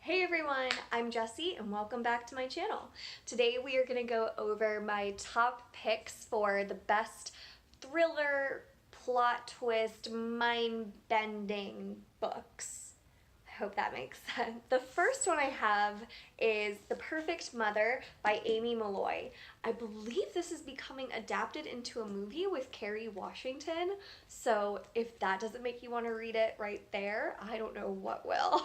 Hey everyone, I'm Jessie and welcome back to my channel. Today we are going to go over my top picks for the best thriller, plot twist, mind-bending books. I hope that makes sense. The first one I have is The Perfect Mother by Amy Molloy. I believe this is becoming adapted into a movie with Kerry Washington, so if that doesn't make you want to read it right there, I don't know what will.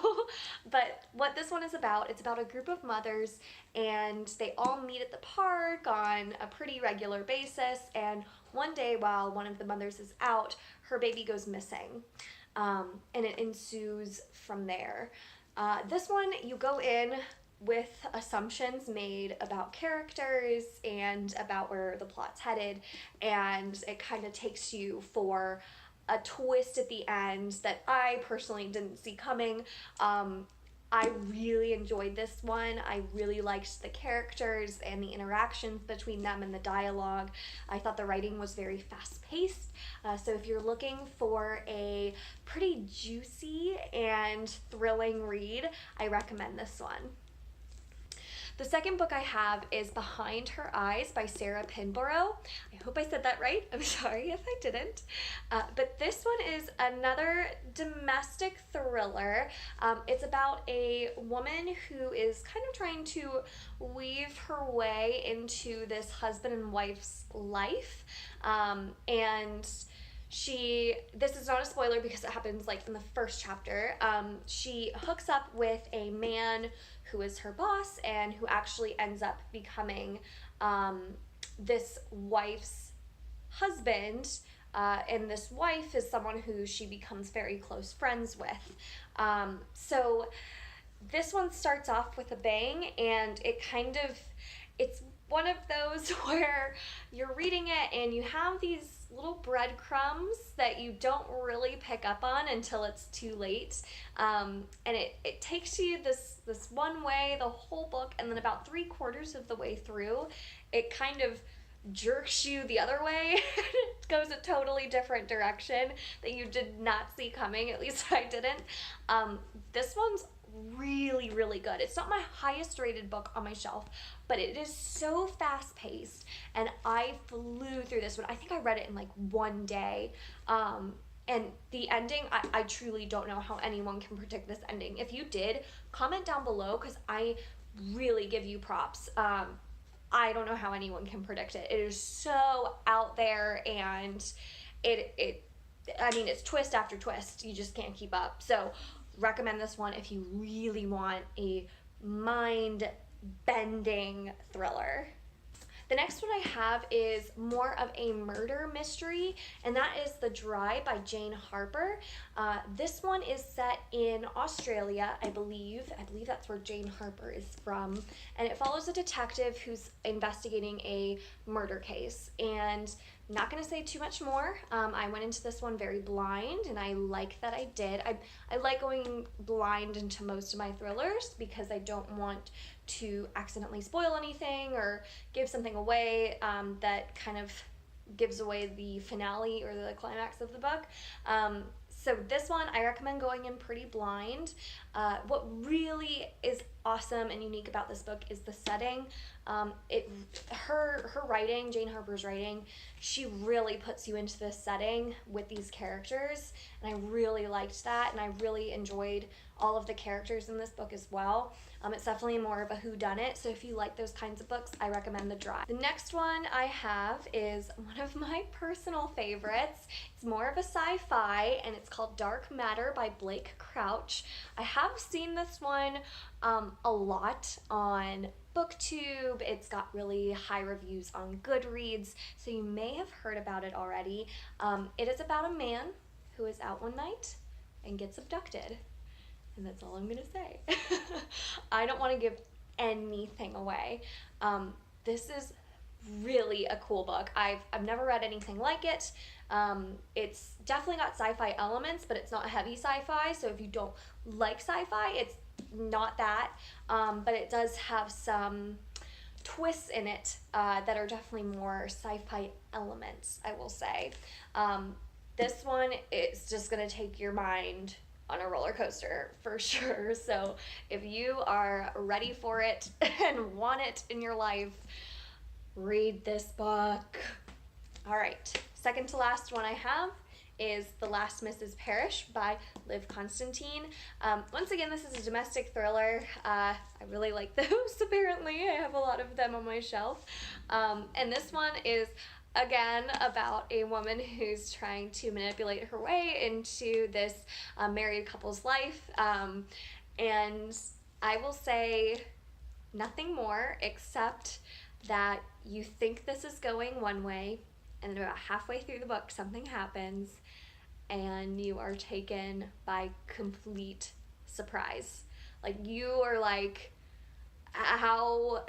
But what this one is about, it's about a group of mothers and they all meet at the park on a pretty regular basis, and one day while one of the mothers is out, her baby goes missing. And it ensues from there. This one, you go in with assumptions made about characters and about where the plot's headed, and it kind of takes you for a twist at the end that I personally didn't see coming. I really enjoyed this one. I really liked the characters and the interactions between them and the dialogue. I thought the writing was very fast-paced. So if you're looking for a pretty juicy and thrilling read, I recommend this one. The second book I have is Behind Her Eyes by Sarah Pinborough. I hope I said that right. I'm sorry if I didn't. But this one is another domestic thriller. It's about a woman who is kind of trying to weave her way into this husband and wife's life. This is not a spoiler because it happens like in the first chapter. She hooks up with a man who is her boss and who actually ends up becoming this wife's husband. And this wife is someone who she becomes very close friends with. So this one starts off with a bang, and it's one of those where you're reading it and you have these little breadcrumbs that you don't really pick up on until it's too late. And it takes you this one way the whole book, and then about 3/4 of the way through, it kind of jerks you the other way. It goes a totally different direction that you did not see coming, at least I didn't. This one's really, really good. It's not my highest rated book on my shelf, but it is so fast paced, and I flew through this one. I think I read it in like one day. And the ending, I truly don't know how anyone can predict this ending. If you did, comment down below, because I really give you props. I don't know how anyone can predict it. It is so out there, and I mean, it's twist after twist. You just can't keep up. So recommend this one if you really want a mind-bending thriller. The next one I have is more of a murder mystery, and that is The Dry by Jane Harper. This one is set in Australia, I believe. I believe that's where Jane Harper is from. And it follows a detective who's investigating a murder case. And I'm not going to say too much more. I went into this one very blind, and I like that I did. I like going blind into most of my thrillers because I don't want to accidentally spoil anything or give something away that kind of gives away the finale or the climax of the book. So this one, I recommend going in pretty blind. What really is awesome and unique about this book is the setting. Her writing, Jane Harper's writing, she really puts you into this setting with these characters, and I really liked that, and I really enjoyed all of the characters in this book as well. It's definitely more of a whodunit, so if you like those kinds of books, I recommend The Dry. The next one I have is one of my personal favorites. It's more of a sci-fi, and it's called Dark Matter by Blake Crouch. I have seen this one a lot on BookTube. It's got really high reviews on Goodreads, so you may have heard about it already. It is about a man who is out one night and gets abducted, and that's all I'm gonna say. I don't want to give anything away. This is really a cool book. I've never read anything like it. It's definitely got sci-fi elements, but it's not heavy sci-fi, so if you don't like sci-fi, it's not that, but it does have some twists in it that are definitely more sci-fi elements, I will say. This one is just going to take your mind on a roller coaster for sure. So if you are ready for it and want it in your life, read this book. All right, second to last one I have is The Last Mrs Parish by Liv Constantine. Once again, this is a domestic thriller. I really like those, apparently. I have a lot of them on my shelf. And this one is, again, about a woman who's trying to manipulate her way into this married couple's life. And I will say nothing more except that you think this is going one way, and then about halfway through the book something happens and you are taken by complete surprise. Like, you are like, how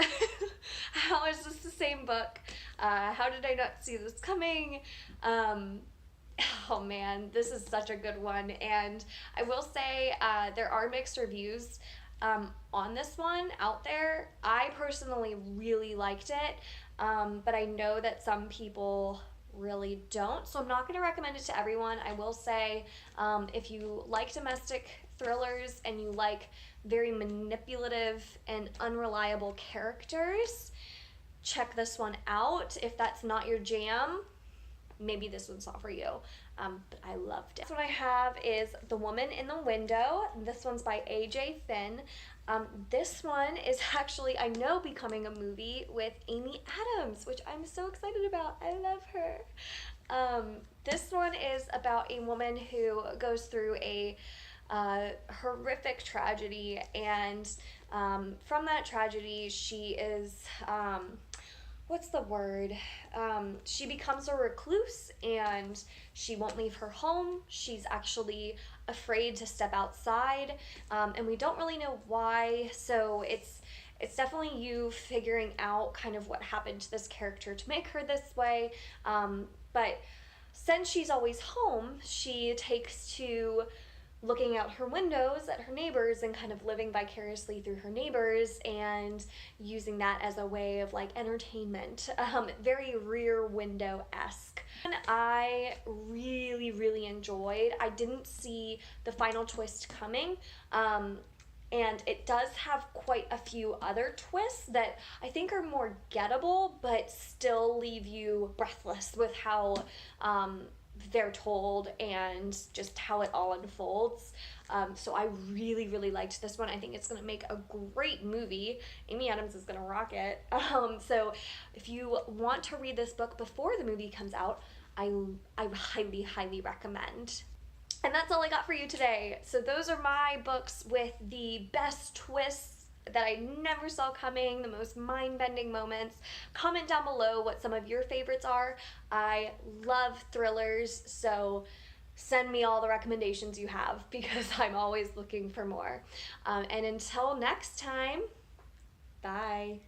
how is this the same book? How did I not see this coming? Oh man, this is such a good one. And I will say there are mixed reviews on this one out there. I personally really liked it, but I know that some people really don't, so I'm not going to recommend it to everyone. I will say if you like domestic thrillers and you like very manipulative and unreliable characters, check this one out. If that's not your jam, maybe this one's not for you. But I loved it. This one I have is The Woman in the Window. This one's by A.J. Finn. This one is actually, I know, becoming a movie with Amy Adams, which I'm so excited about. I love her. This one is about a woman who goes through a horrific tragedy, and from that tragedy she is what's the word? She becomes a recluse and she won't leave her home. She's actually afraid to step outside, and we don't really know why. So it's definitely you figuring out kind of what happened to this character to make her this way. But since she's always home, she takes to looking out her windows at her neighbors and kind of living vicariously through her neighbors and using that as a way of like entertainment. Very Rear Window-esque. And I really enjoyed. I didn't see the final twist coming. And it does have quite a few other twists that I think are more gettable, but still leave you breathless with how they're told and just how it all unfolds. So I really liked this one. I think it's going to make a great movie. Amy Adams is going to rock it. So if you want to read this book before the movie comes out, I highly recommend. And that's all I got for you today. So those are my books with the best twists that I never saw coming, the most mind-bending moments. Comment down below what some of your favorites are. I love thrillers, so send me all the recommendations you have because I'm always looking for more. And until next time, bye.